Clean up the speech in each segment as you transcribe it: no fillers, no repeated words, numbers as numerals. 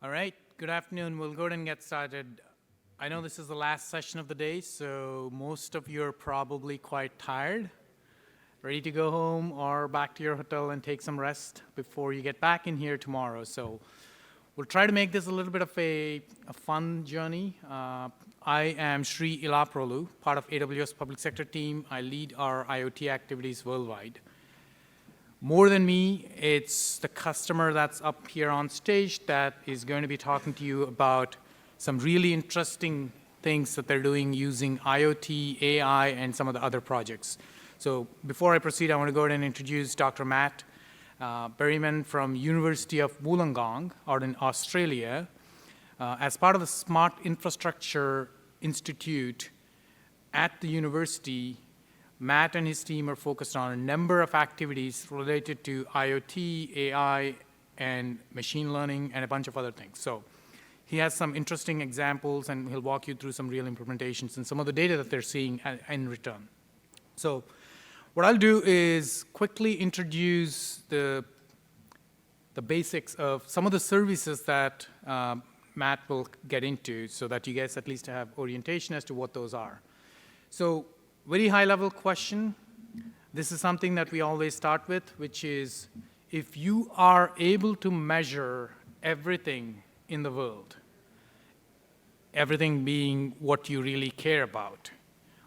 All right, good afternoon. We'll go ahead and get started. I know this is the last session of the day, so most of you are probably quite tired, ready to go home or back to your hotel and take some rest before you get back in here tomorrow. So we'll try to make this a little bit of a fun journey. I am Sri Ilaprolu, part of AWS public sector team. I lead our IoT activities worldwide. More than me, it's the customer that's up here on stage that is going to be talking to you about some really interesting things that they're doing using IoT, AI, and some of the other projects. So before I proceed, I want to go ahead and introduce Dr. Matt Berryman from University of Wollongong out in Australia. As part of the Smart Infrastructure Institute at the university, Matt and his team are focused on a number of activities related to IoT, AI, and machine learning, and a bunch of other things. So he has some interesting examples, and he'll walk you through some real implementations and some of the data that they're seeing in return. So what I'll do is quickly introduce the basics of some of the services that Matt will get into so that you guys at least have orientation as to what those are. So very high-level question. This is something that we always start with, which is if you are able to measure everything in the world, everything being what you really care about,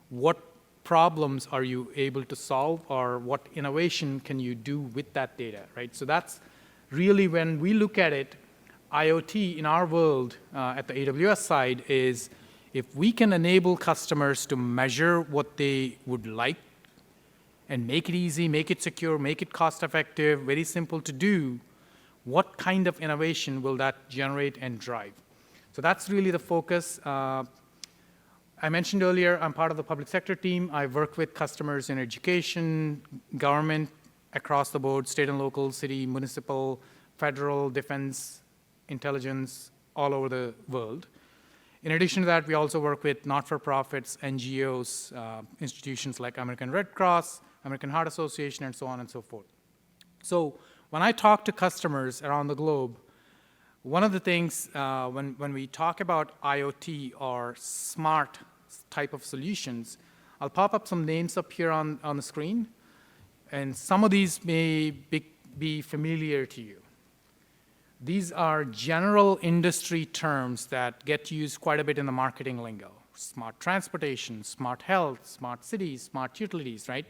what problems are you able to solve, or what innovation can you do with that data, right? So that's really when we look at it, IoT in our world at the AWS side is if we can enable customers to measure what they would like and make it easy, make it secure, make it cost-effective, very simple to do, what kind of innovation will that generate and drive? So that's really the focus. I mentioned earlier, I'm part of the public sector team. I work with customers in education, government, across the board, state and local, city, municipal, federal, defense, intelligence, all over the world. In addition to that, we also work with not-for-profits, NGOs, institutions like American Red Cross, American Heart Association, and so on and so forth. So when I talk to customers around the globe, one of the things when we talk about IoT or smart type of solutions, I'll pop up some names up here on the screen, and some of these may be familiar to you. These are general industry terms that get used quite a bit in the marketing lingo. Smart transportation, smart health, smart cities, smart utilities, right?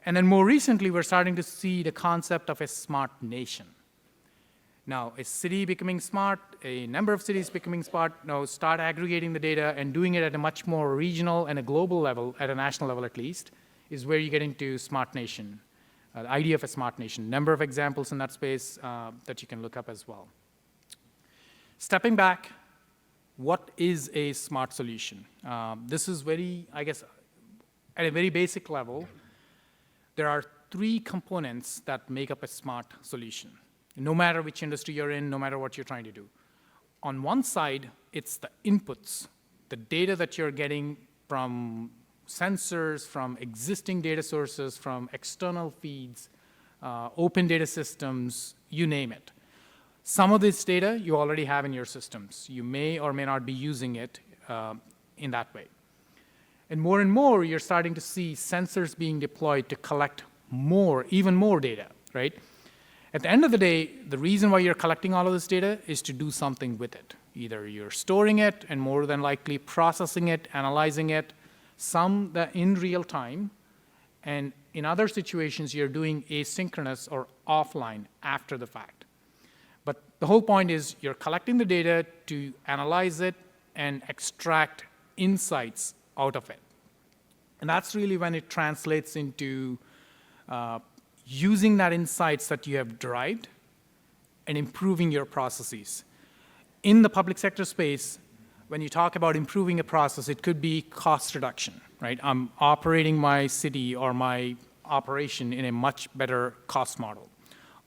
And then more recently, we're starting to see the concept of a smart nation. Now, a city becoming smart, a number of cities becoming smart, now start aggregating the data and doing it at a much more regional and a global level, at a national level at least, is where you get into smart nation. The idea of a smart nation. Number of examples in that space that you can look up as well. Stepping back, what is a smart solution? This is very, I guess, at a very basic level, there are three components that make up a smart solution, no matter which industry you're in, no matter what you're trying to do. On one side, it's the inputs, the data that you're getting from sensors, from existing data sources, from external feeds, open data systems, you name it. Some of this data you already have in your systems. You may or may not be using it in that way. And more, you're starting to see sensors being deployed to collect more, even more data, right? At the end of the day, the reason why you're collecting all of this data is to do something with it. Either you're storing it and more than likely processing it, analyzing it, some that in real time, and in other situations, you're doing asynchronous or offline after the fact. But the whole point is you're collecting the data to analyze it and extract insights out of it. And that's really when it translates into using that insights that you have derived and improving your processes. In the public sector space, when you talk about improving a process, it could be cost reduction, right? I'm operating my city or my operation in a much better cost model.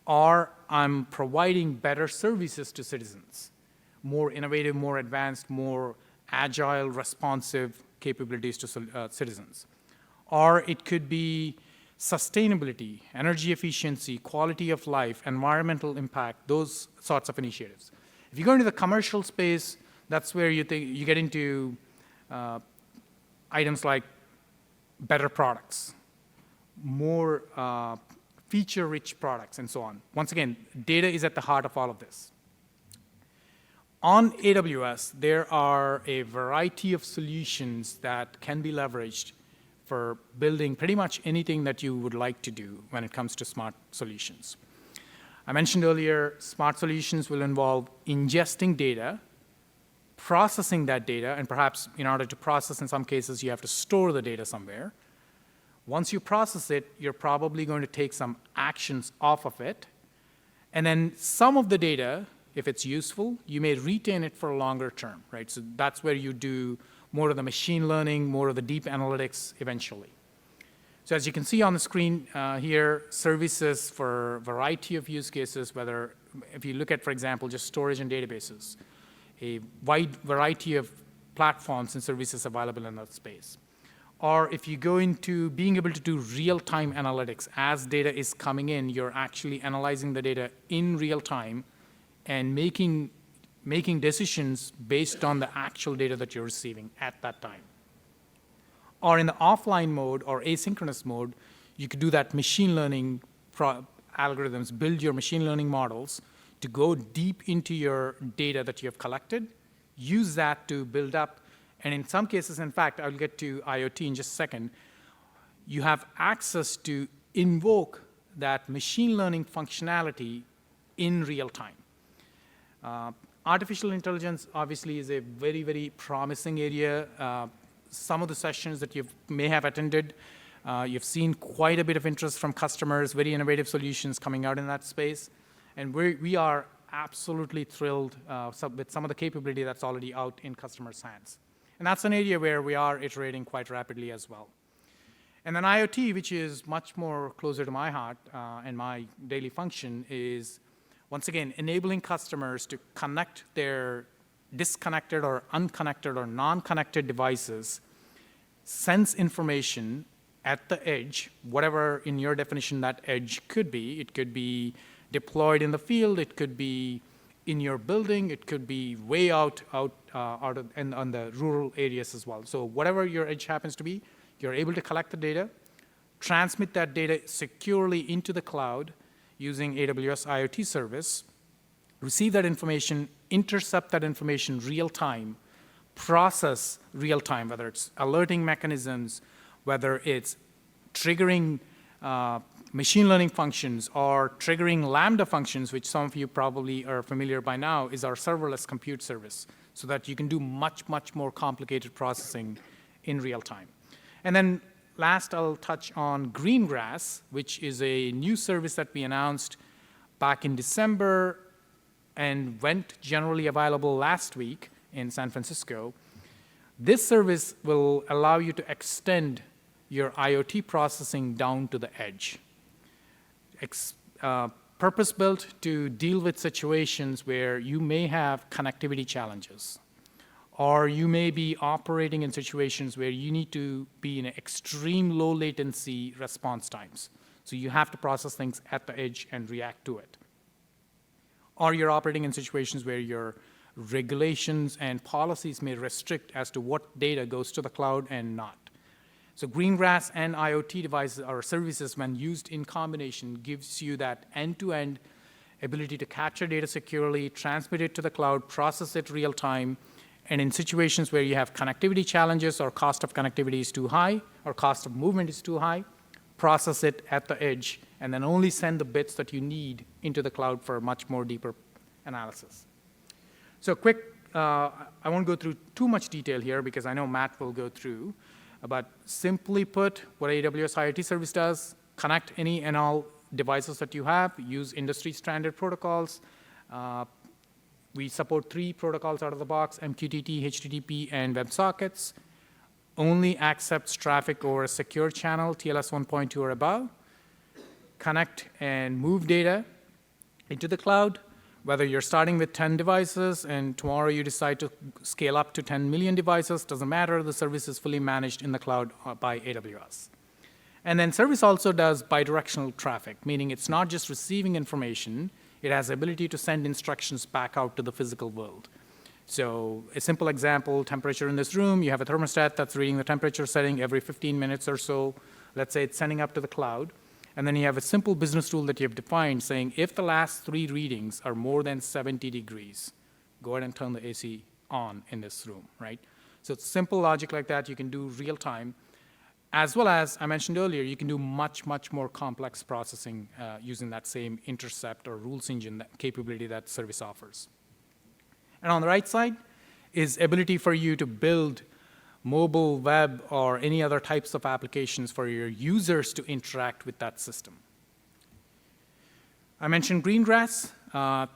Or I'm providing better services to citizens, more innovative, more advanced, more agile, responsive capabilities to citizens. Or it could be sustainability, energy efficiency, quality of life, environmental impact, those sorts of initiatives. If you go into the commercial space, that's where you get into items like better products, more feature-rich products, and so on. Once again, data is at the heart of all of this. On AWS, there are a variety of solutions that can be leveraged for building pretty much anything that you would like to do when it comes to smart solutions. I mentioned earlier, smart solutions will involve ingesting data, processing that data, and perhaps in order to process, in some cases, you have to store the data somewhere. Once you process it, you're probably going to take some actions off of it. And then some of the data, if it's useful, you may retain it for a longer term, right? So that's where you do more of the machine learning, more of the deep analytics eventually. So as you can see on the screen here, services for a variety of use cases, whether if you look at, for example, just storage and databases, a wide variety of platforms and services available in that space. Or if you go into being able to do real-time analytics, as data is coming in, you're actually analyzing the data in real time and making decisions based on the actual data that you're receiving at that time. Or in the offline mode or asynchronous mode, you could do that machine learning algorithms, build your machine learning models to go deep into your data that you have collected, use that to build up, and in some cases, in fact, I'll get to IoT in just a second, you have access to invoke that machine learning functionality in real time. Artificial intelligence obviously is a very, very promising area. Some of the sessions that you may have attended, you've seen quite a bit of interest from customers, very innovative solutions coming out in that space. And we are absolutely thrilled with some of the capability that's already out in customers' hands. And that's an area where we are iterating quite rapidly as well. And then IoT, which is much more closer to my heart and my daily function, is once again enabling customers to connect their disconnected or unconnected or non-connected devices, sense information at the edge, whatever in your definition that edge could be. It could be deployed in the field, it could be in your building, it could be way out and on the rural areas as well. So whatever your edge happens to be, you're able to collect the data, transmit that data securely into the cloud using AWS IoT service, receive that information, intercept that information real time, process real time, whether it's alerting mechanisms, whether it's triggering machine learning functions or triggering Lambda functions, which some of you probably are familiar by now, is our serverless compute service, so that you can do much, much more complicated processing in real time. And then last, I'll touch on Greengrass, which is a new service that we announced back in December and went generally available last week in San Francisco. This service will allow you to extend your IoT processing down to the edge. Purpose-built to deal with situations where you may have connectivity challenges, or you may be operating in situations where you need to be in extreme low latency response times. So you have to process things at the edge and react to it. Or you're operating in situations where your regulations and policies may restrict as to what data goes to the cloud and not. So Greengrass and IoT devices or services, when used in combination, gives you that end-to-end ability to capture data securely, transmit it to the cloud, process it real time, and in situations where you have connectivity challenges or cost of connectivity is too high or cost of movement is too high, process it at the edge, and then only send the bits that you need into the cloud for much more deeper analysis. So quick, I won't go through too much detail here because I know Matt will go through. But simply put, what AWS IoT service does, connect any and all devices that you have, use industry standard protocols. We support 3 protocols out of the box, MQTT, HTTP, and WebSockets. Only accepts traffic over a secure channel, TLS 1.2 or above. Connect and move data into the cloud, whether you're starting with 10 devices and tomorrow you decide to scale up to 10 million devices, doesn't matter, the service is fully managed in the cloud by AWS. And then service also does bidirectional traffic, meaning it's not just receiving information, It has the ability to send instructions back out to the physical world. So a simple example, temperature in this room, you have a thermostat that's reading the temperature setting every 15 minutes or so. Let's say it's sending up to the cloud. And then you have a simple business rule that you have defined saying if the last 3 readings are more than 70 degrees, go ahead and turn the AC on in this room, right? So it's simple logic like that you can do real time. As well as I mentioned earlier, you can do much, much more complex processing using that same intercept or rules engine capability that service offers. And on the right side is ability for you to build mobile, web, or any other types of applications for your users to interact with that system. I mentioned Greengrass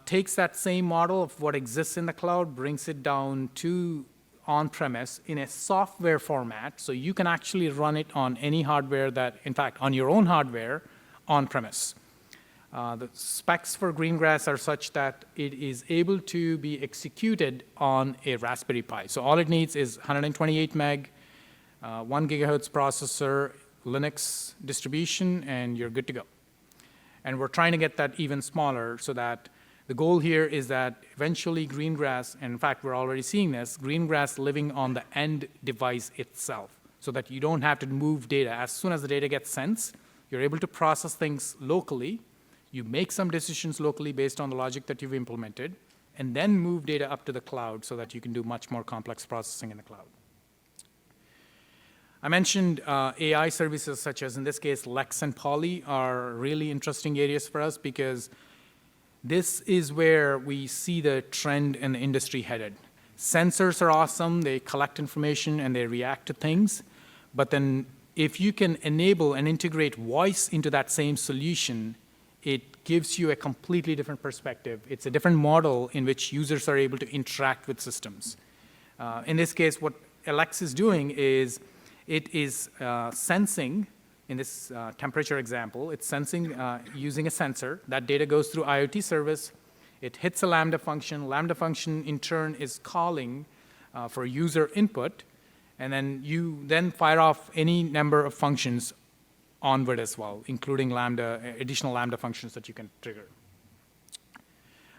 takes that same model of what exists in the cloud, brings it down to on-premise in a software format, so you can actually run it on any hardware that, in fact, on your own hardware on-premise. The specs for Greengrass are such that it is able to be executed on a Raspberry Pi. So all it needs is 128 meg, 1 gigahertz processor, Linux distribution, and you're good to go. And we're trying to get that even smaller so that the goal here is that eventually Greengrass, and in fact, we're already seeing this, Greengrass living on the end device itself so that you don't have to move data. As soon as the data gets sent, you're able to process things locally. You make some decisions locally based on the logic that you've implemented, and then move data up to the cloud so that you can do much more complex processing in the cloud. I mentioned AI services such as, in this case, Lex and Poly are really interesting areas for us because this is where we see the trend in the industry headed. Sensors are awesome. They collect information and they react to things. But then if you can enable and integrate voice into that same solution, it gives you a completely different perspective. It's a different model in which users are able to interact with systems. In this case, what Alex is doing is it is sensing, in this temperature example, it's sensing using a sensor. That data goes through IoT service. It hits a Lambda function. Lambda function, in turn, is calling for user input. And then you then fire off any number of functions onward as well, including additional Lambda functions that you can trigger.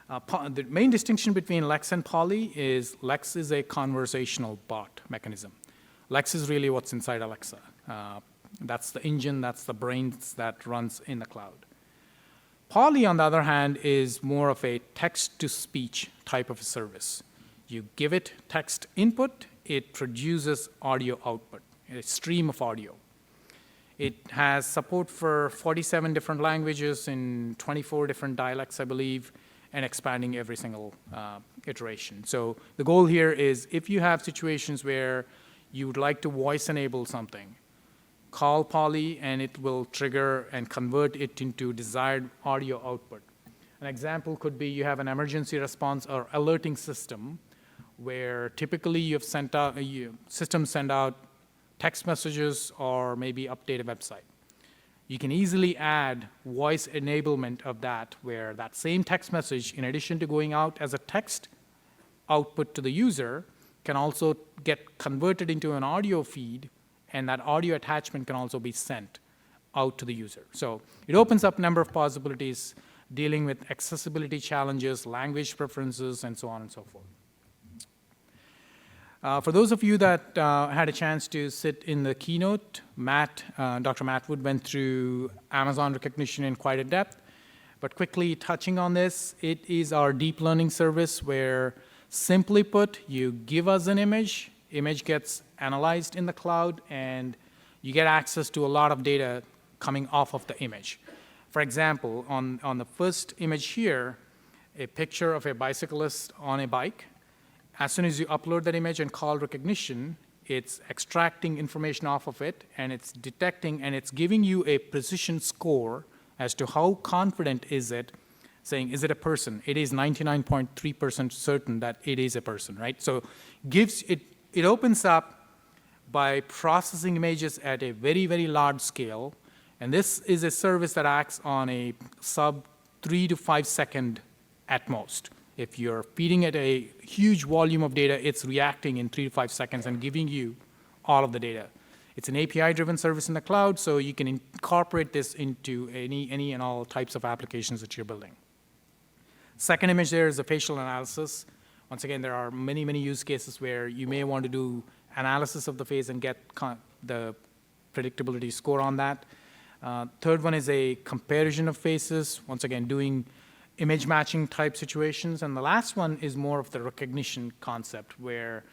The main distinction between Lex and Poly is Lex is a conversational bot mechanism. Lex is really what's inside Alexa. That's the engine, that's the brains that runs in the cloud. Poly, on the other hand, is more of a text-to-speech type of a service. You give it text input, it produces audio output, a stream of audio. It has support for 47 different languages in 24 different dialects, I believe, and expanding every single iteration. So the goal here is if you have situations where you would like to voice enable something, call Poly and it will trigger and convert it into desired audio output. An example could be you have an emergency response or alerting system where typically you've sent out, systems send out text messages or maybe update a website. You can easily add voice enablement of that where that same text message, in addition to going out as a text output to the user, can also get converted into an audio feed, and that audio attachment can also be sent out to the user. So it opens up a number of possibilities dealing with accessibility challenges, language preferences, and so on and so forth. For those of you that had a chance to sit in the keynote, Dr. Matt Wood went through Amazon Rekognition in quite a depth. But quickly touching on this, it is our deep learning service where, simply put, you give us an image gets analyzed in the cloud, and you get access to a lot of data coming off of the image. For example, on the first image here, a picture of a bicyclist on a bike. As soon as you upload that image and call Rekognition, it's extracting information off of it, and it's detecting, and it's giving you a precision score as to how confident is it, saying, is it a person? It is 99.3% certain that it is a person, right? So it opens up by processing images at a very, very large scale, and this is a service that acts on a sub 3 to 5 second at most. If you're feeding it a huge volume of data, it's reacting in 3 to 5 seconds and giving you all of the data. It's an API-driven service in the cloud, so you can incorporate this into any and all types of applications that you're building. Second image there is the facial analysis. Once again, there are many, many use cases where you may want to do analysis of the face and get the predictability score on that. Third one is a comparison of faces, once again, doing image matching type situations. And the last one is more of the recognition concept, where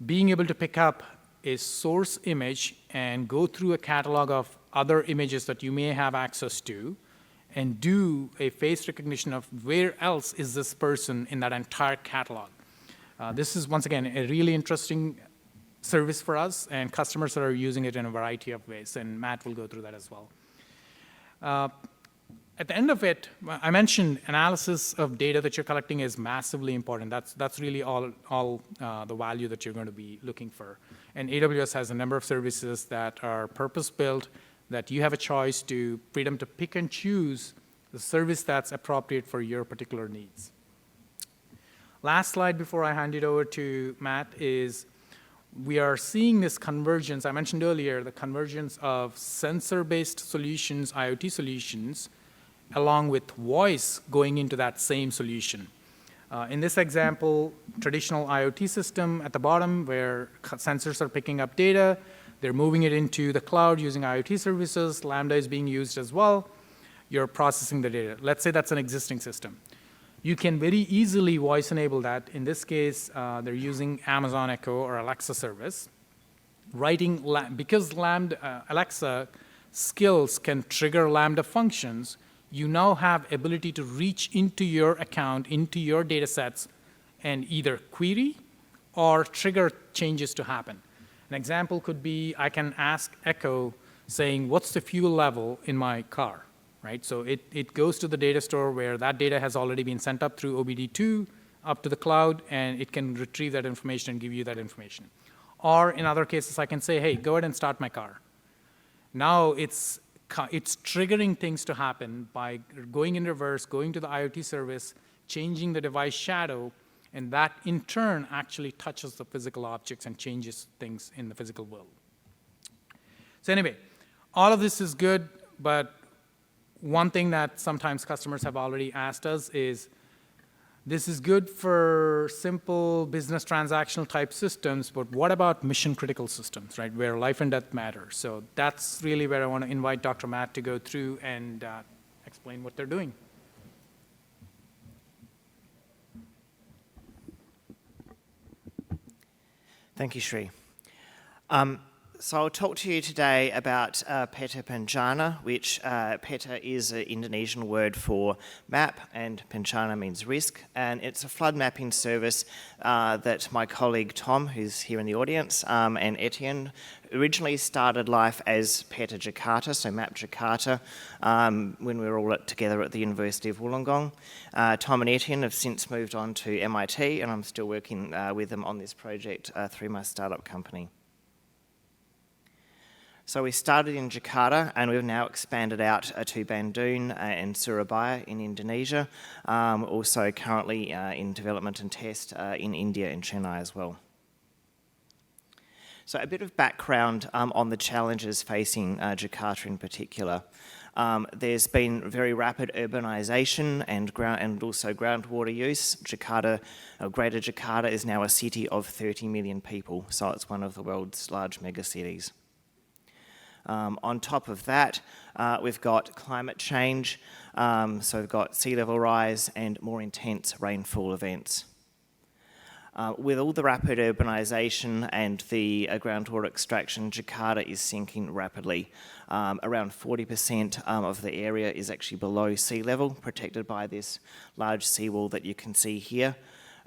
being able to pick up a source image and go through a catalog of other images that you may have access to and do a face recognition of where else is this person in that entire catalog. This is, once again, a really interesting service for us, and customers are using it in a variety of ways, and Matt will go through that as well. At the end of it, I mentioned analysis of data that you're collecting is massively important. That's really all the value that you're going to be looking for. And AWS has a number of services that are purpose-built, that you have a choice to freedom to pick and choose the service that's appropriate for your particular needs. Last slide before I hand it over to Matt is we are seeing this convergence. I mentioned earlier the convergence of sensor-based solutions, IoT solutions, along with voice going into that same solution. In this example, traditional IoT system at the bottom where sensors are picking up data, they're moving it into the cloud using IoT services, Lambda is being used as well, you're processing the data. Let's say that's an existing system. You can very easily voice enable that. In this case, they're using Amazon Echo or Alexa service. Because Alexa skills can trigger Lambda functions, you now have ability to reach into your account, into your data sets, and either query or trigger changes to happen. An example could be I can ask Echo saying, what's the fuel level in my car, right? So it goes to the data store where that data has already been sent up through OBD2 up to the cloud, and it can retrieve that information and give you that information. Or in other cases, I can say, hey, go ahead and start my car. Now it's triggering things to happen by going in reverse, going to the IoT service, changing the device shadow, and that in turn actually touches the physical objects and changes things in the physical world. So anyway, all of this is good, but one thing that sometimes customers have already asked us is, this is good for simple business transactional type systems, but what about mission critical systems, right, where life and death matter? So that's really where I want to invite Dr. Matt to go through and explain what they're doing. Thank you, Sri. So I'll talk to you today about PetaBencana, which Peta is an Indonesian word for map, and Bencana means risk. And it's a flood mapping service that my colleague Tom, who's here in the audience, and Etienne originally started life as Peta Jakarta, so Map Jakarta, when we were all together at the University of Wollongong. Tom and Etienne have since moved on to MIT, and I'm still working with them on this project through my startup company. So we started in Jakarta, and we've now expanded out to Bandung and Surabaya in Indonesia, also currently in development and test in India and Chennai as well. So a bit of background on the challenges facing Jakarta in particular. There's been very rapid urbanisation and also groundwater use. Jakarta, Greater Jakarta is now a city of 30 million people, so it's one of the world's large megacities. On top of that, we've got climate change, so we've got sea level rise and more intense rainfall events. With all the rapid urbanisation and the groundwater extraction, Jakarta is sinking rapidly. Around 40% of the area is actually below sea level, protected by this large seawall that you can see here.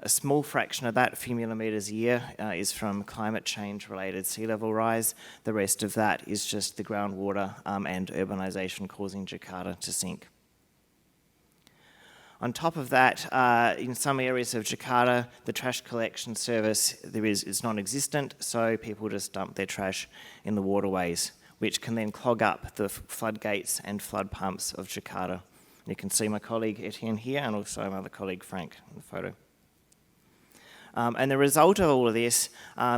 A small fraction of that, a few millimetres a year, is from climate change related sea level rise. The rest of that is just the groundwater and urbanisation causing Jakarta to sink. On top of that, in some areas of Jakarta, the trash collection service is non-existent, so people just dump their trash in the waterways, which can then clog up the floodgates and flood pumps of Jakarta. You can see my colleague Etienne here, and also my other colleague Frank in the photo. And the result of all of this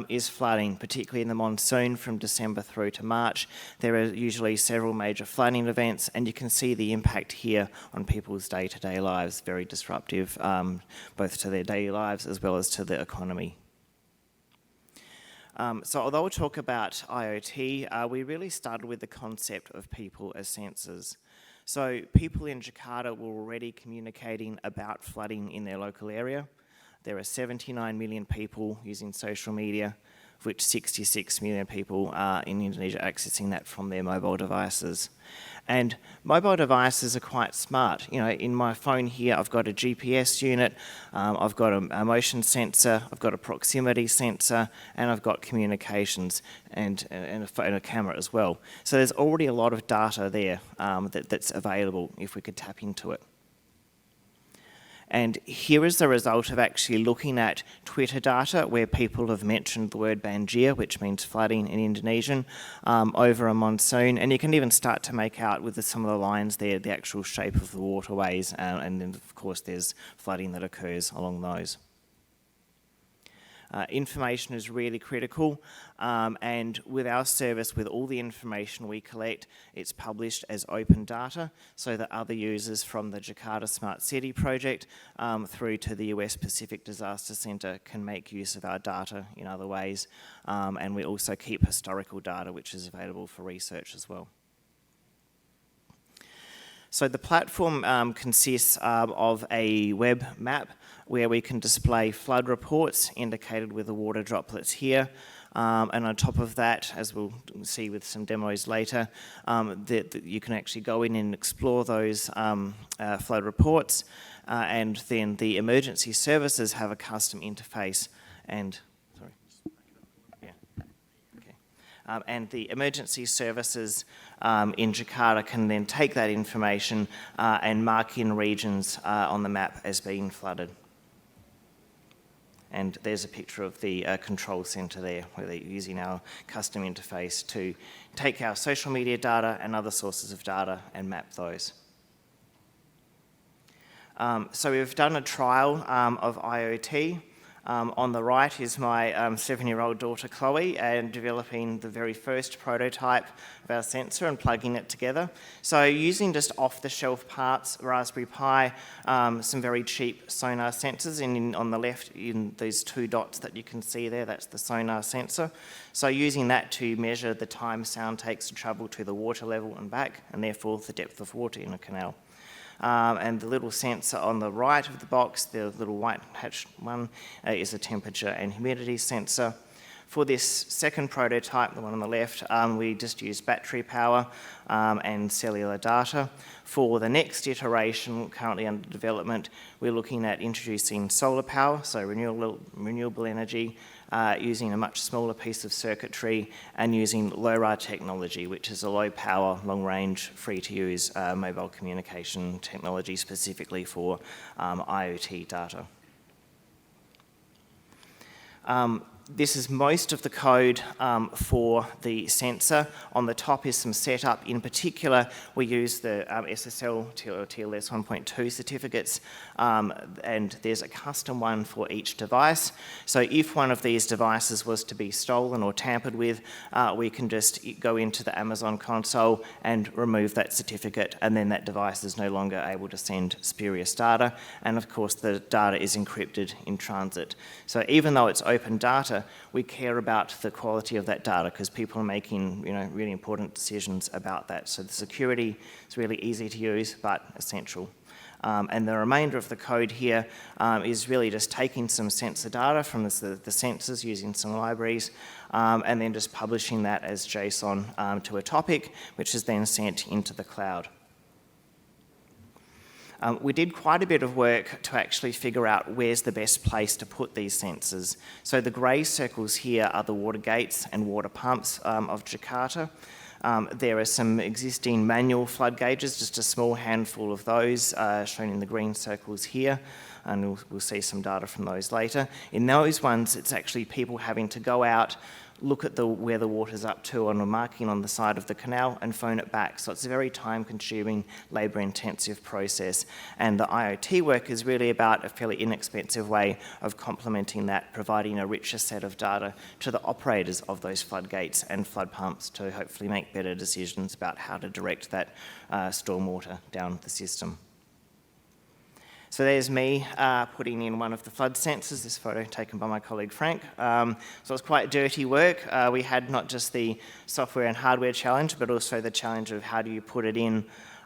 is flooding, particularly in the monsoon from December through to March. There are usually several major flooding events, and you can see the impact here on people's day-to-day lives, very disruptive, both to their daily lives as well as to the economy. So although we'll talk about IoT, we really started with the concept of people as sensors. So people in Jakarta were already communicating about flooding in their local area. There are 79 million people using social media, of which 66 million people are in Indonesia accessing that from their mobile devices. And mobile devices are quite smart. You know, in my phone here, I've got a GPS unit, I've got a motion sensor, I've got a proximity sensor, and I've got communications and a camera as well. So there's already a lot of data there that's available if we could tap into it. And here is the result of actually looking at Twitter data where people have mentioned the word banjir, which means flooding in Indonesian, over a monsoon. And you can even start to make out with some of the lines there, the actual shape of the waterways. And then, of course, there's flooding that occurs along those. Information is really critical, and with our service, with all the information we collect, it's published as open data so that other users from the Jakarta Smart City project through to the US Pacific Disaster Centre can make use of our data in other ways, and we also keep historical data which is available for research as well. So the platform consists of a web map where we can display flood reports indicated with the water droplets here. And on top of that, as we'll see with some demos later, that you can actually go in and explore those flood reports. And then the emergency services have a custom interface and and the emergency services in Jakarta can then take that information and mark in regions on the map as being flooded. And there's a picture of the control centre there, where they're using our custom interface to take our social media data and other sources of data and map those. So we've done a trial of IoT. On the right is my 7-year-old daughter Chloe and developing the very first prototype of our sensor and plugging it together. So using just off-the-shelf parts, Raspberry Pi, some very cheap sonar sensors, and on the left in these 2 dots that you can see there, that's the sonar sensor. So using that to measure the time sound takes to travel to the water level and back, and therefore the depth of water in a canal. And the little sensor on the right of the box, the little white hatched one, is a temperature and humidity sensor. For this second prototype, the one on the left, we just use battery power and cellular data. For the next iteration, currently under development, we're looking at introducing solar power, so renewable energy, using a much smaller piece of circuitry and using LoRa technology, which is a low power, long range, free to use mobile communication technology specifically for IoT data. This is most of the code for the sensor. On the top is some setup. In particular, we use the SSL or TLS 1.2 certificates, and there's a custom one for each device. So if one of these devices was to be stolen or tampered with, we can just go into the Amazon console and remove that certificate, and then that device is no longer able to send spurious data. And of course, the data is encrypted in transit. So even though it's open data, we care about the quality of that data because people are making, really important decisions about that. So the security is really easy to use, but essential. And the remainder of the code here is really just taking some sensor data from the sensors using some libraries, and then just publishing that as JSON to a topic, which is then sent into the cloud. We did quite a bit of work to actually figure out where's the best place to put these sensors. So the grey circles here are the water gates and water pumps of Jakarta. There are some existing manual flood gauges, just a small handful of those shown in the green circles here, and we'll see some data from those later. In those ones, it's actually people having to go out look at where the water's up to on a marking on the side of the canal and phone it back. So it's a very time-consuming, labour-intensive process. And the IoT work is really about a fairly inexpensive way of complementing that, providing a richer set of data to the operators of those floodgates and flood pumps to hopefully make better decisions about how to direct that stormwater down the system. So there's me putting in one of the flood sensors, this photo taken by my colleague Frank. So it was quite dirty work. We had not just the software and hardware challenge, but also the challenge of how do you put it in.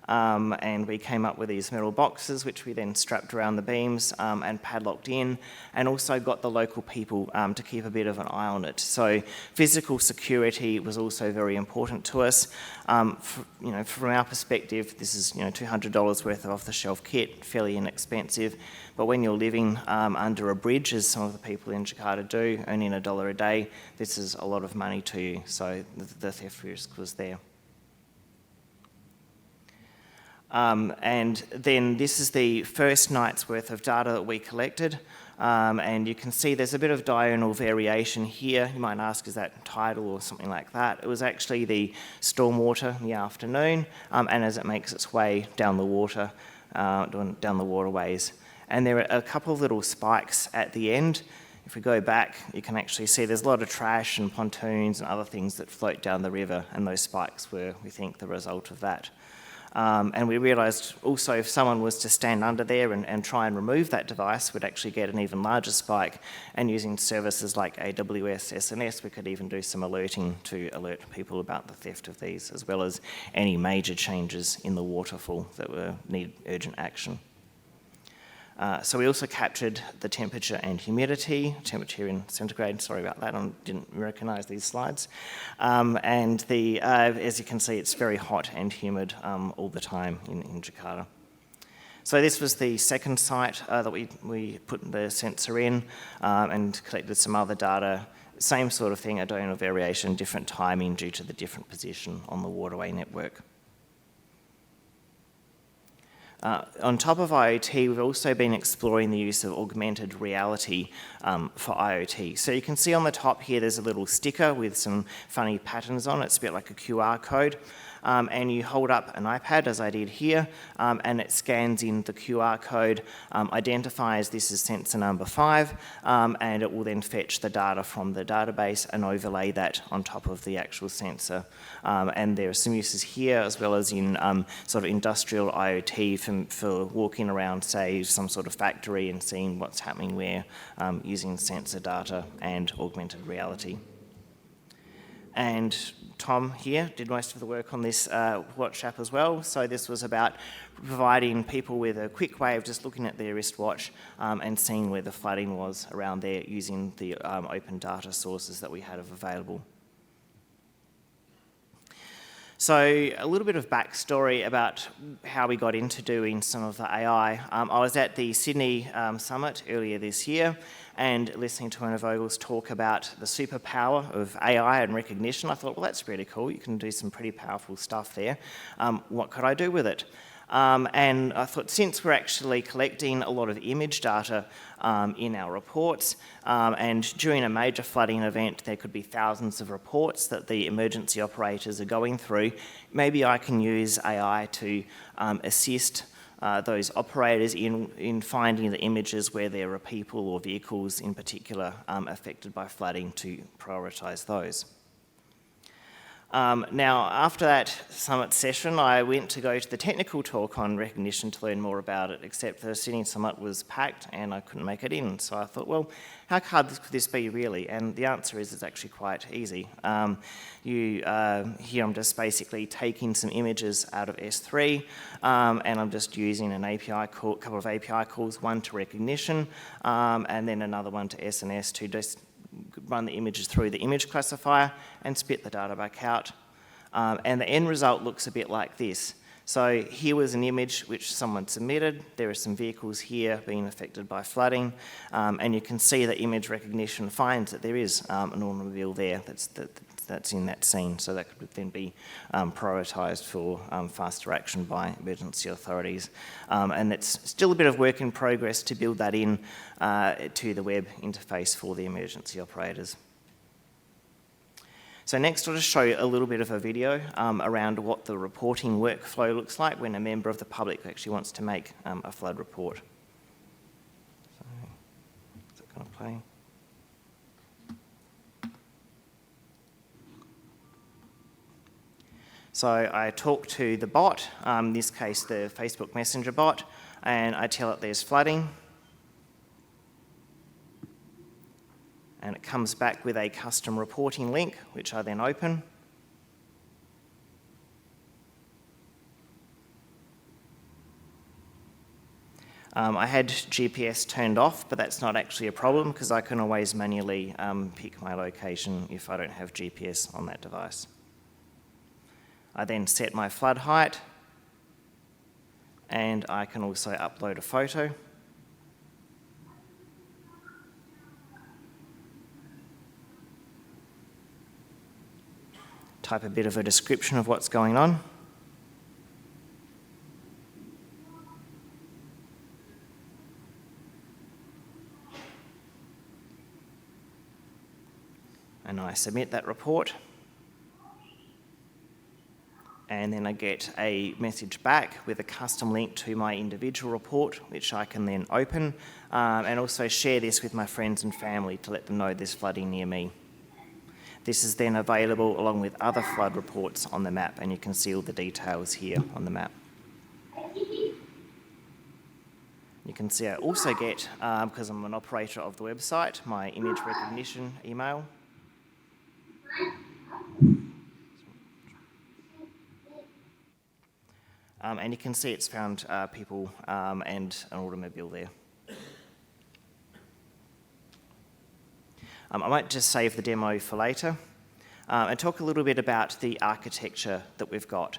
And we came up with these metal boxes, which we then strapped around the beams and padlocked in, and also got the local people to keep a bit of an eye on it. So physical security was also very important to us. From our perspective, this is $200 worth of off-the-shelf kit, fairly inexpensive. But when you're living under a bridge, as some of the people in Jakarta do, earning $1 a day, this is a lot of money to you. So the theft risk was there. And then this is the first night's worth of data that we collected. And you can see there's a bit of diurnal variation here. You might ask, is that tidal or something like that? It was actually the stormwater in the afternoon, and as it makes its way down the water, down the waterways. And there are a couple of little spikes at the end. If we go back, you can actually see there's a lot of trash and pontoons and other things that float down the river, and those spikes were, we think, the result of that. And we realised also if someone was to stand under there and try and remove that device, we'd actually get an even larger spike. And using services like AWS SNS, we could even do some alerting to alert people about the theft of these, as well as any major changes in the waterfall that need urgent action. So we also captured the temperature and humidity, temperature in centigrade, sorry about that, I didn't recognise these slides. And as you can see, it's very hot and humid all the time in Jakarta. So this was the second site that we put the sensor in and collected some other data. Same sort of thing, a diurnal variation, different timing due to the different position on the waterway network. On top of IoT, we've also been exploring the use of augmented reality for IoT. So you can see on the top here, there's a little sticker with some funny patterns on it. It's a bit like a QR code. And you hold up an iPad, as I did here, and it scans in the QR code, identifies this as sensor number 5, and it will then fetch the data from the database and overlay that on top of the actual sensor. And there are some uses here, as well as in sort of industrial IoT for walking around, say, some sort of factory and seeing what's happening where, using sensor data and augmented reality. And Tom here did most of the work on this watch app as well. So this was about providing people with a quick way of just looking at their wristwatch and seeing where the flooding was around there using the open data sources that we had available. So a little bit of backstory about how we got into doing some of the AI. I was at the Sydney Summit earlier this year and listening to one of Vogel's talk about the superpower of AI and Rekognition. I thought, well, that's really cool. You can do some pretty powerful stuff there. What could I do with it? And I thought, since we're actually collecting a lot of image data in our reports, and during a major flooding event, there could be thousands of reports that the emergency operators are going through, maybe I can use AI to assist those operators in finding the images where there are people or vehicles in particular affected by flooding to prioritise those. Now, after that summit session, I went to go to the technical talk on Rekognition to learn more about it, except the Sydney Summit was packed and I couldn't make it in. So I thought, well, how hard could this be really? And the answer is it's actually quite easy. Here I'm just basically taking some images out of S3 and I'm just using an API call, couple of API calls, one to Rekognition and then another one to SNS to just run the images through the image classifier and spit the data back out. And the end result looks a bit like this. So here was an image which someone submitted. There are some vehicles here being affected by flooding. And you can see that image Rekognition finds that there is an automobile there that's in that scene. So that could then be prioritised for faster action by emergency authorities. And it's still a bit of work in progress to build that in to the web interface for the emergency operators. So next I'll just show you a little bit of a video around what the reporting workflow looks like when a member of the public actually wants to make a flood report. So, is it going to play? So I talk to the bot, in this case the Facebook Messenger bot, and I tell it there's flooding. And it comes back with a custom reporting link, which I then open. I had GPS turned off, but that's not actually a problem because I can always manually pick my location if I don't have GPS on that device. I then set my flood height, and I can also upload a photo. Type a bit of a description of what's going on. And I submit that report. And then I get a message back with a custom link to my individual report, which I can then open, and also share this with my friends and family to let them know there's flooding near me. This is then available along with other flood reports on the map, and you can see all the details here on the map. You can see I also get, because I'm an operator of the website, my image recognition email. And you can see it's found people and an automobile there. I might just save the demo for later and talk a little bit about the architecture that we've got.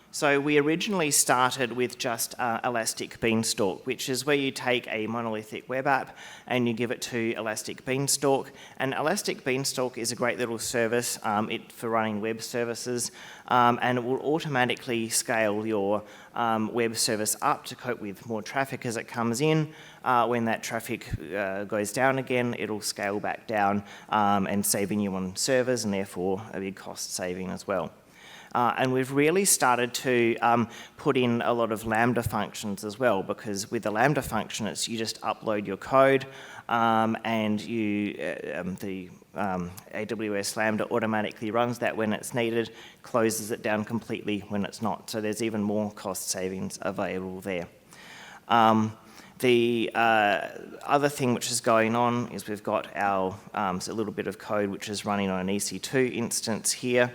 So we originally started with just Elastic Beanstalk, which is where you take a monolithic web app and you give it to Elastic Beanstalk. And Elastic Beanstalk is a great little service for running web services, and it will automatically scale your web service up to cope with more traffic as it comes in. When that traffic goes down again, it'll scale back down and saving you on servers, and therefore a big cost saving as well. And we've really started to put in a lot of Lambda functions as well, because with the Lambda function, you just upload your code and the AWS Lambda automatically runs that when it's needed, closes it down completely when it's not. So there's even more cost savings available there. The other thing which is going on is we've got our a little bit of code which is running on an EC2 instance here.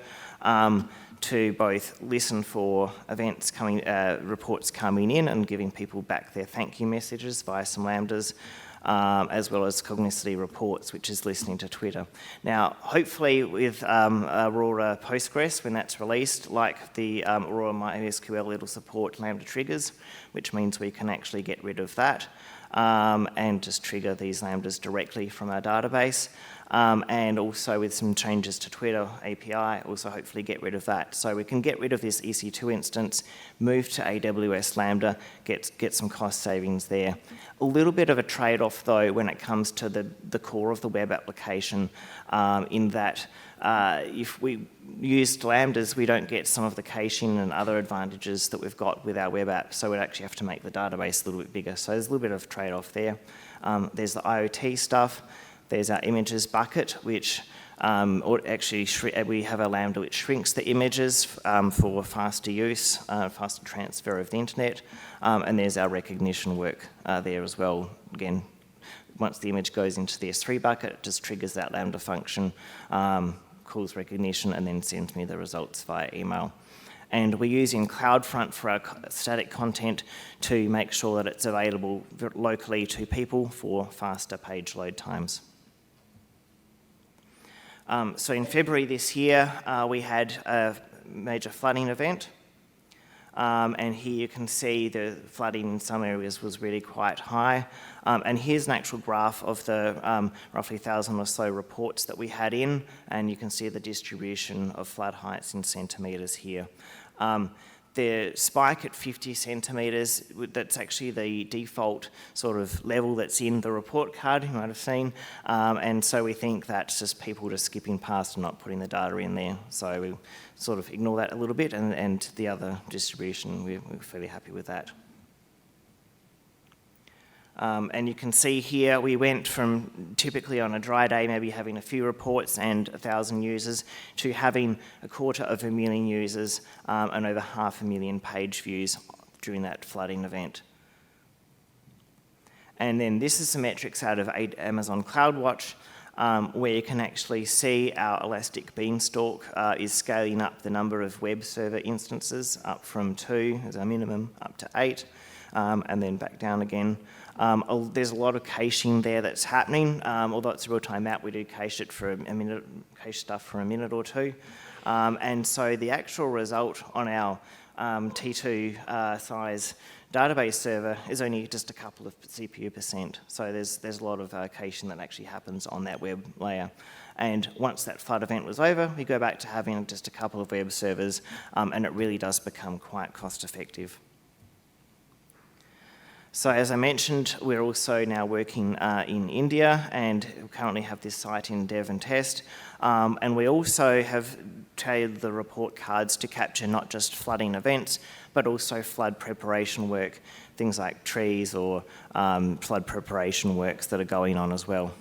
To both listen for events reports coming in and giving people back their thank you messages via some Lambdas, as well as Cognicity reports, which is listening to Twitter. Now, hopefully with Aurora Postgres, when that's released, like the Aurora MySQL, it'll support Lambda triggers, which means we can actually get rid of that and just trigger these Lambdas directly from our database. And also with some changes to Twitter API, also hopefully get rid of that. So we can get rid of this EC2 instance, move to AWS Lambda, get some cost savings there. A little bit of a trade-off though when it comes to the core of the web application, in that if we used Lambdas, we don't get some of the caching and other advantages that we've got with our web app, so we'd actually have to make the database a little bit bigger. So there's a little bit of trade-off there. There's the IoT stuff. There's our images bucket, which we have a Lambda which shrinks the images for faster use, faster transfer of the internet, and there's our Rekognition work there as well. Again, once the image goes into the S3 bucket, it just triggers that Lambda function, calls Rekognition, and then sends me the results via email. And we're using CloudFront for our static content to make sure that it's available locally to people for faster page load times. So in February this year, we had a major flooding event. And here you can see the flooding in some areas was really quite high. And here's an actual graph of the roughly 1,000 or so reports that we had in, and you can see the distribution of flood heights in centimetres here. The spike at 50 centimetres, that's actually the default sort of level that's in the report card, you might have seen. And so we think that's just people just skipping past and not putting the data in there. So we sort of ignore that a little bit, and the other distribution, we're fairly happy with that. And you can see here we went from typically on a dry day maybe having a few reports and 1,000 users to having 250,000 users and over 500,000 page views during that flooding event. And then this is some metrics out of Amazon CloudWatch where you can actually see our Elastic Beanstalk is scaling up the number of web server instances up from 2 as our minimum up to 8 and then back down again. There's a lot of caching there that's happening. Although it's a real-time app, we do cache it for a minute, cache stuff for a minute or two. And so the actual result on our T2 size database server is only just a couple of CPU percent. So there's a lot of caching that actually happens on that web layer. And once that flood event was over, we go back to having just a couple of web servers, and it really does become quite cost-effective. So as I mentioned, we're also now working in India and currently have this site in dev and test. And we also have tailored the report cards to capture not just flooding events, but also flood preparation work, things like trees or flood preparation works that are going on as well.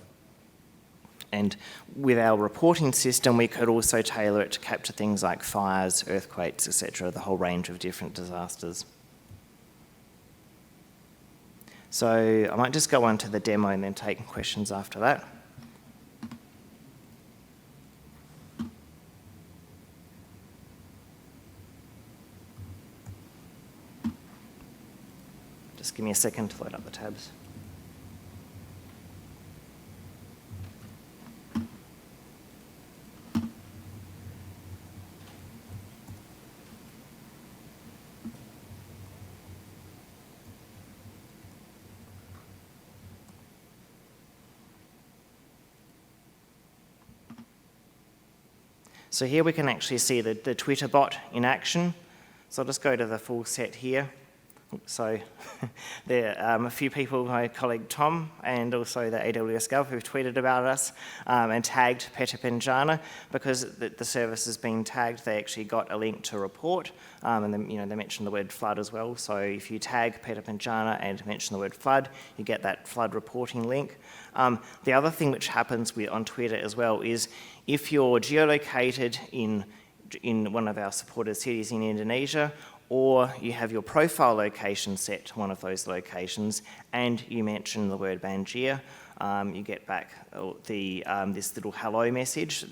And with our reporting system, we could also tailor it to capture things like fires, earthquakes, etc., the whole range of different disasters. So I might just go on to the demo and then take questions after that. Just give me a second to load up the tabs. So here we can actually see the Twitter bot in action. So I'll just go to the full set here. So there are a few people, my colleague Tom and also the AWS Gov, who've tweeted about us and tagged PetaBencana. Because the service has been tagged, they actually got a link to report, and then, they mentioned the word flood as well. So if you tag PetaBencana and mention the word flood, you get that flood reporting link. The other thing which happens on Twitter as well is if you're geolocated in one of our supported cities in Indonesia, or you have your profile location set to one of those locations, and you mention the word Banjir, you get back this little hello message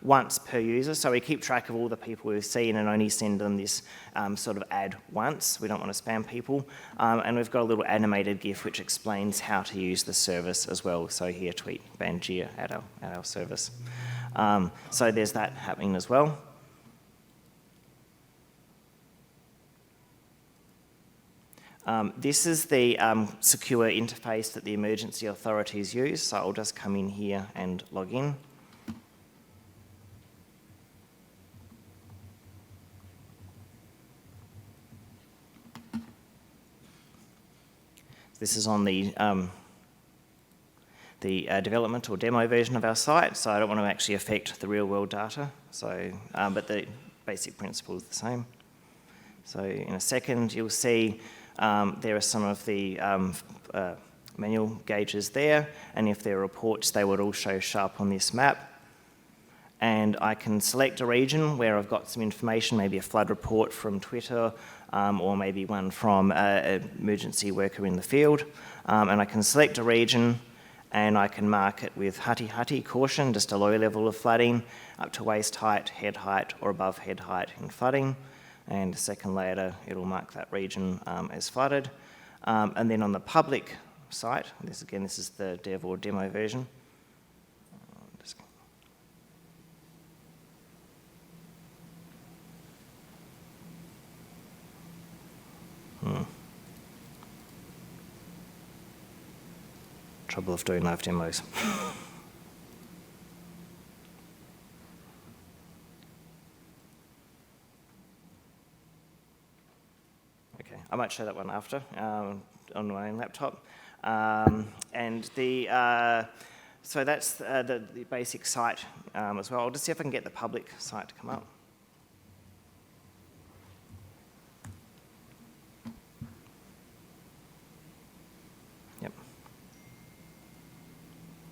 once per user. So we keep track of all the people we've seen and only send them this sort of ad once. We don't want to spam people. And we've got a little animated GIF which explains how to use the service as well. So here, tweet Banjir at our service. So there's that happening as well. This is the secure interface that the emergency authorities use, so I'll just come in here and log in. This is on the development or demo version of our site, so I don't want to actually affect the real-world data, so, but the basic principle is the same. So in a second, you'll see there are some of the manual gauges there, and if they're reports, they would all show sharp on this map. And I can select a region where I've got some information, maybe a flood report from Twitter, or maybe one from an emergency worker in the field. And I can select a region, and I can mark it with hati, caution, just a low level of flooding, up to waist height, head height, or above head height in flooding. And a second later, it'll mark that region as flooded. And then on the public site, this is the dev or demo version. Trouble of doing live demos. I might show that one after on my own laptop. So that's the basic site as well. I'll just see if I can get the public site to come up. Yep.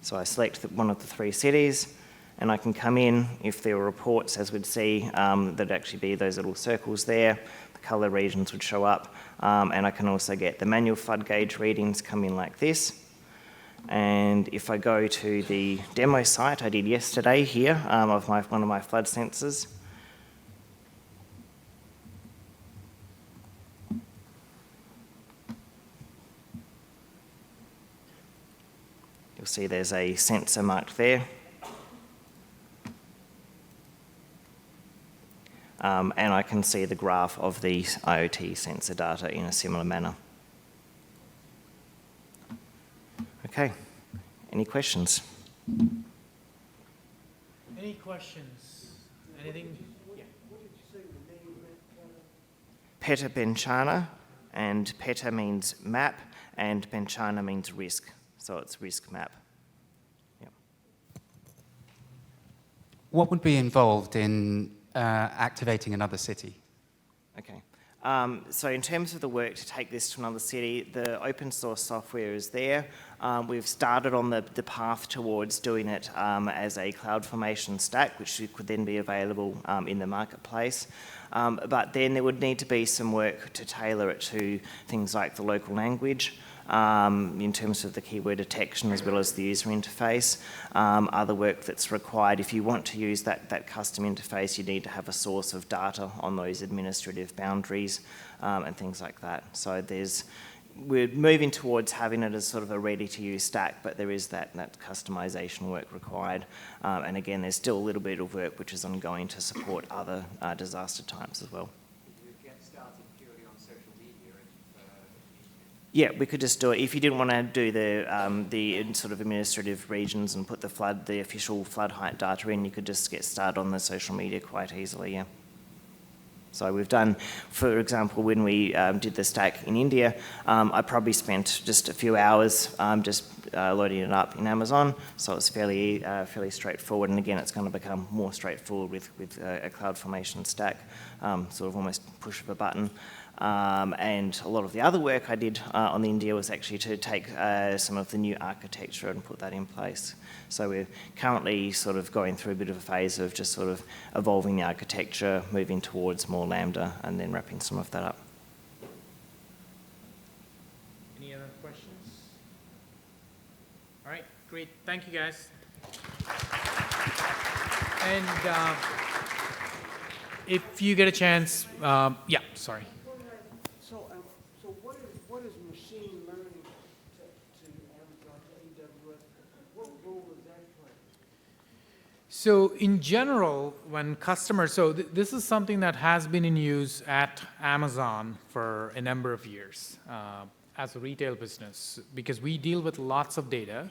So I select one of the 3 cities, and I can come in if there are reports, as we'd see, there'd actually be those little circles there. The colour regions would show up, and I can also get the manual flood gauge readings come in like this. And if I go to the demo site I did yesterday here of one of my flood sensors, you'll see there's a sensor marked there. And I can see the graph of the IoT sensor data in a similar manner. Okay, any questions? Any questions? Anything? Yeah. What did you say the name meant? PetaBencana, and Peta means map, and Bencana means risk. So it's risk map. Yep. What would be involved in activating another city? Okay. So in terms of the work to take this to another city, the open source software is there. We've started on the path towards doing it as a CloudFormation stack, which could then be available in the marketplace. But then there would need to be some work to tailor it to things like the local language, in terms of the keyword detection as well as the user interface. Other work that's required, if you want to use that custom interface, you need to have a source of data on those administrative boundaries and things like that. So we're moving towards having it as sort of a ready-to-use stack, but there is that customization work required. And again, there's still a little bit of work which is ongoing to support other disaster types as well. Yeah, we could just do it. If you didn't want to do the sort of administrative regions and put the official flood height data in, you could just get started on the social media quite easily, yeah. So we've done, for example, when we did the stack in India, I probably spent just a few hours just loading it up in Amazon, so it's fairly straightforward, and again, it's going to become more straightforward with a CloudFormation stack, sort of almost push of a button. And a lot of the other work I did on India was actually to take some of the new architecture and put that in place. So we're currently sort of going through a bit of a phase of just sort of evolving the architecture, moving towards more Lambda, and then wrapping some of that up. Any other questions? All right, great. Thank you, guys. And if you get a chance, yeah, sorry. So what is machine learning to Amazon, to AWS? What role does that play? So in general, when customers, so this is something that has been in use at Amazon for a number of years as a retail business, because we deal with lots of data.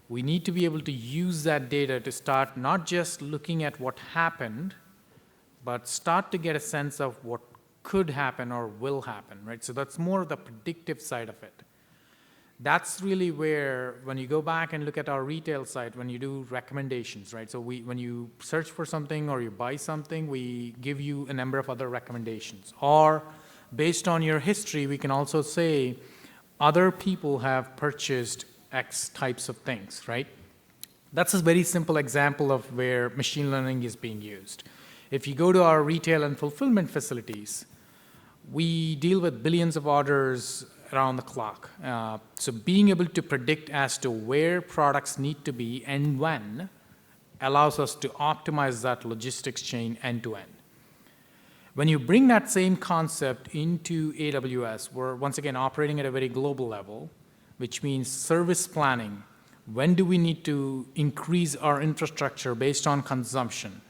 We need to be able to use that data to start not just looking at what happened, but start to get a sense of what could happen or will happen, right? So that's more the predictive side of it. That's really where, when you go back and look at our retail site, when you do recommendations, right? So when you search for something or you buy something, we give you a number of other recommendations. Or based on your history, we can also say other people have purchased X types of things, right? That's a very simple example of where machine learning is being used. If you go to our retail and fulfillment facilities, we deal with billions of orders around the clock. So being able to predict as to where products need to be and when allows us to optimize that logistics chain end to end. When you bring that same concept into AWS, we're once again operating at a very global level, which means service planning. When do we need to increase our infrastructure based on consumption?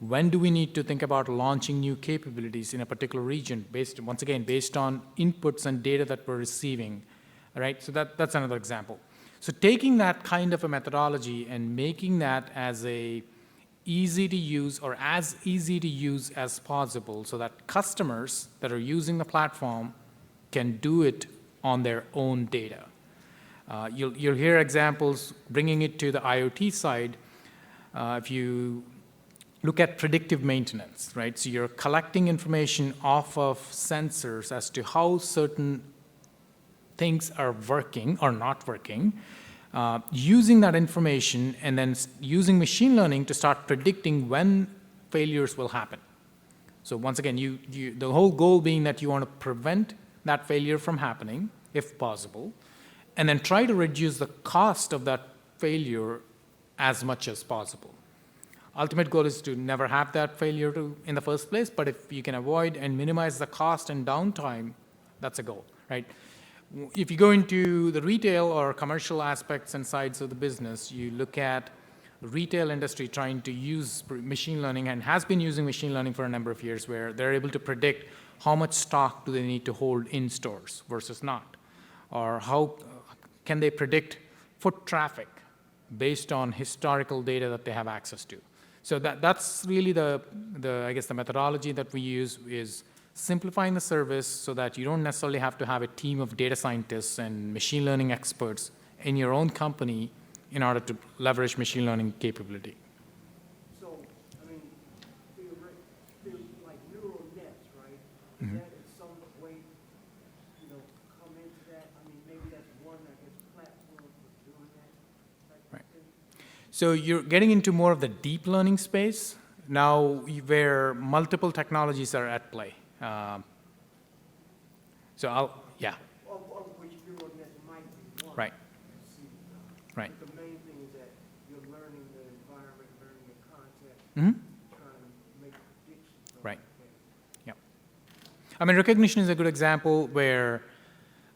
When do we need to think about launching new capabilities in a particular region, based on inputs and data that we're receiving, right? So that's another example. So taking that kind of a methodology and making that as easy to use or as easy to use as possible so that customers that are using the platform can do it on their own data. You'll hear examples bringing it to the IoT side. If you look at predictive maintenance, right? So you're collecting information off of sensors as to how certain things are working or not working, using that information and then using machine learning to start predicting when failures will happen. So once again, the whole goal being that you want to prevent that failure from happening, if possible, and then try to reduce the cost of that failure as much as possible. Ultimate goal is to never have that failure in the first place, but if you can avoid and minimize the cost and downtime, that's a goal, right? If you go into the retail or commercial aspects and sides of the business, you look at the retail industry trying to use machine learning and has been using machine learning for a number of years, where they're able to predict how much stock do they need to hold in stores versus not, or how can they predict foot traffic based on historical data that they have access to. So that's really I guess the methodology that we use is simplifying the service so that you don't necessarily have to have a team of data scientists and machine learning experts in your own company in order to leverage machine learning capability. So, I mean, there's like neural nets, right? Is that in some way, come into that? I mean, maybe that's one, I guess, platform for doing that type of thing. So you're getting into more of the deep learning space now, where multiple technologies are at play. Yeah. Of which neural nets might be one. Right. Right. But the main thing is that you're learning the environment, learning the context, Mm-hmm. trying to make predictions. Right. Yeah. I mean, Rekognition is a good example where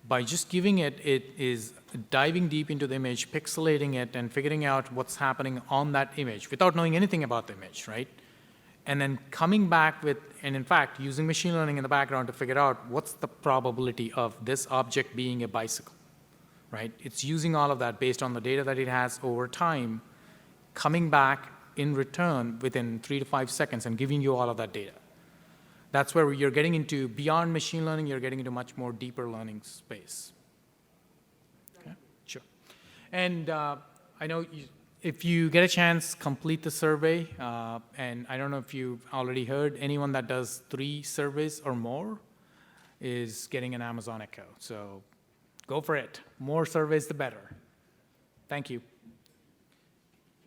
by just giving it is diving deep into the image, pixelating it, and figuring out what's happening on that image without knowing anything about the image, right? And then coming back with, and in fact, using machine learning in the background to figure out what's the probability of this object being a bicycle, right? It's using all of that based on the data that it has over time, coming back in return within 3 to 5 seconds and giving you all of that data. That's where you're getting into beyond machine learning, you're getting into much more deeper learning space. Okay, sure. And I know if you get a chance, complete the survey. And I don't know if you've already heard, anyone that does 3 surveys or more is getting an Amazon Echo. So go for it. More surveys, the better. Thank you.